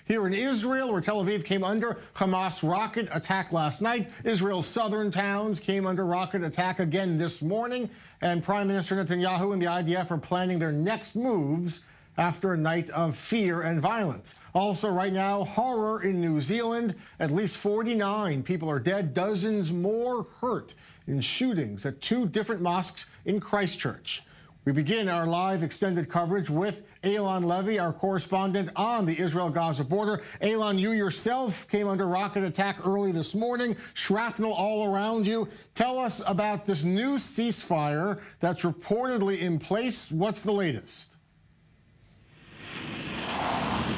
Here in Israel, where Tel Aviv came under Hamas rocket attack last night, Israel's southern towns came under rocket attack again this morning, and Prime Minister Netanyahu and the IDF are planning their next moves after a night of fear and violence. Also right now, horror in New Zealand. At least 49 people are dead, dozens more hurt in shootings at 2 different mosques in Christchurch. We begin our live extended coverage with Eylon Levy, our correspondent on the Israel-Gaza border. Eylon, you yourself came under rocket attack early this morning, shrapnel all around you. Tell us about this new ceasefire that's reportedly in place. What's the latest?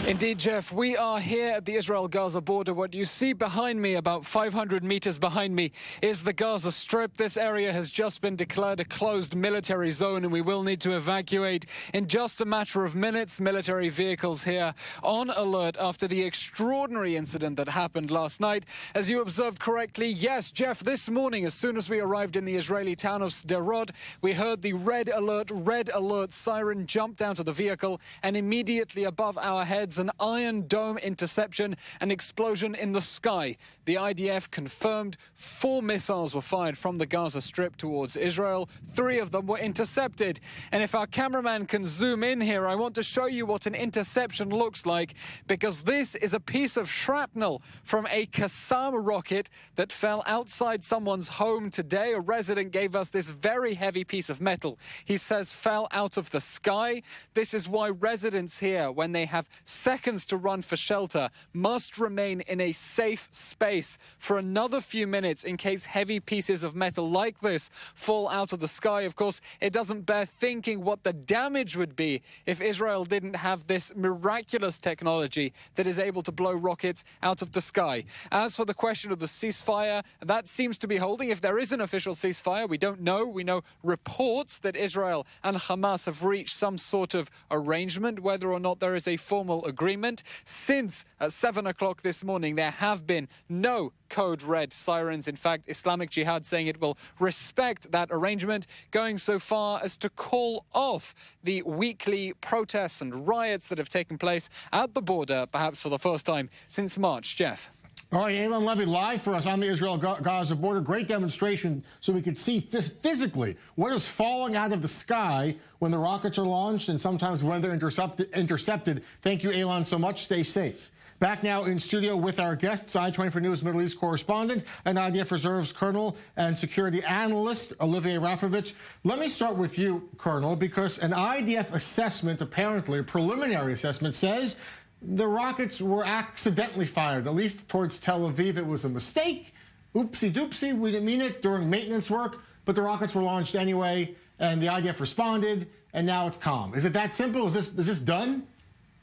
Indeed, Jeff, we are here at the Israel-Gaza border. What you see behind me, about 500 meters behind me, is the Gaza Strip. This area has just been declared a closed military zone, and we will need to evacuate in just a matter of minutes. Military vehicles here on alert after the extraordinary incident that happened last night. As you observed correctly, yes, Jeff, this morning, as soon as we arrived in the Israeli town of Sderot, we heard the red alert siren jump down to the vehicle, and immediately above our heads, an Iron Dome interception, an explosion in the sky. The IDF confirmed 4 missiles were fired from the Gaza Strip towards Israel. 3 of them were intercepted. And if our cameraman can zoom in here, I want to show you what an interception looks like, because this is a piece of shrapnel from a Qassam rocket that fell outside someone's home today. A resident gave us this very heavy piece of metal. He says fell out of the sky. This is why residents here, when they have seconds to run for shelter, must remain in a safe space for another few minutes in case heavy pieces of metal like this fall out of the sky. Of course, it doesn't bear thinking what the damage would be if Israel didn't have this miraculous technology that is able to blow rockets out of the sky. As for the question of the ceasefire, that seems to be holding. If there is an official ceasefire, we don't know. We know reports that Israel and Hamas have reached some sort of arrangement. Whether or not there is a formal agreement, since at 7 o'clock this morning, there have been no code red sirens. In fact, Islamic Jihad saying it will respect that arrangement, going so far as to call off the weekly protests and riots that have taken place at the border, perhaps for the first time since March. Jeff. All right, Eylon Levy live for us on the Israel-Gaza border. Great demonstration so we could see physically what is falling out of the sky when the rockets are launched and sometimes when they're intercepted. Thank you, Eylon, so much. Stay safe. Back now in studio with our guests, I-24 News Middle East correspondent and IDF Reserves Colonel and security analyst, Olivier Rafowicz. Let me start with you, Colonel, because an IDF assessment, apparently a preliminary assessment, says the rockets were accidentally fired, at least towards Tel Aviv. It was a mistake. Oopsie-doopsie, we didn't mean it during maintenance work, but the rockets were launched anyway, and the IDF responded, and now it's calm. Is it that simple? Is this done?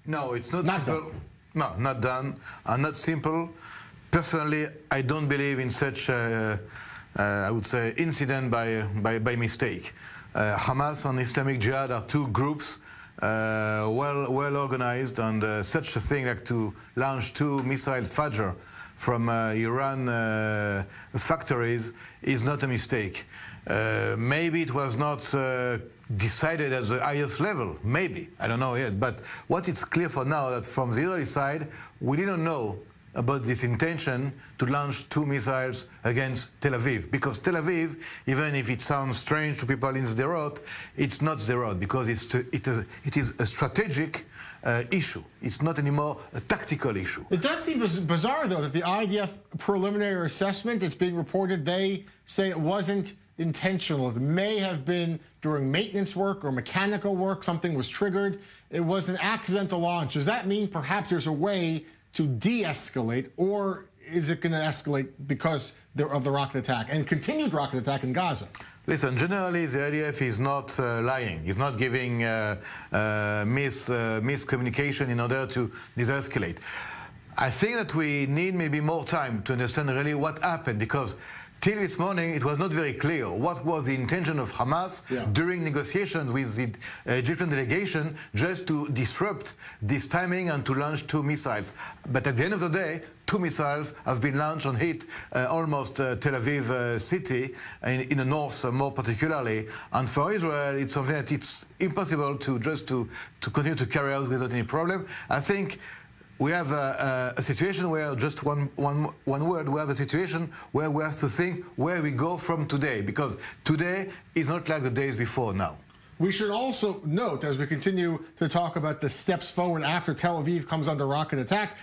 No, it's not simple. Done. No, not done, and not simple. Personally, I don't believe in such, I would say, incident by mistake. Hamas and Islamic Jihad are 2 groups well organized, and such a thing like to launch 2 missile Fajr from Iran factories is not a mistake. Maybe it was not decided at the highest level, maybe, I don't know yet, but what is clear for now that from the Israeli side, we didn't know about this intention to launch 2 missiles against Tel Aviv. Because Tel Aviv, even if it sounds strange to people in Sderot, it's not Sderot, because it is a strategic issue. It's not anymore a tactical issue. It does seem bizarre, though, that the IDF preliminary assessment that's being reported, they say it wasn't intentional. It may have been during maintenance work or mechanical work, something was triggered. It was an accidental launch. Does that mean perhaps there's a way to de-escalate, or is it going to escalate because of the rocket attack and continued rocket attack in Gaza? Listen, generally the IDF is not lying. He's not giving miscommunication in order to de-escalate. I think that we need maybe more time to understand really what happened, because till this morning, it was not very clear what was the intention of Hamas during negotiations with the Egyptian delegation, just to disrupt this timing and to launch 2 missiles. But at the end of the day, 2 missiles have been launched and hit almost Tel Aviv city, in the north more particularly. And for Israel, it's something that it's impossible to continue to carry out without any problem. I think we have a situation where, just one word, we have a situation where we have to think where we go from today, because today is not like the days before now. We should also note, as we continue to talk about the steps forward after Tel Aviv comes under rocket attack,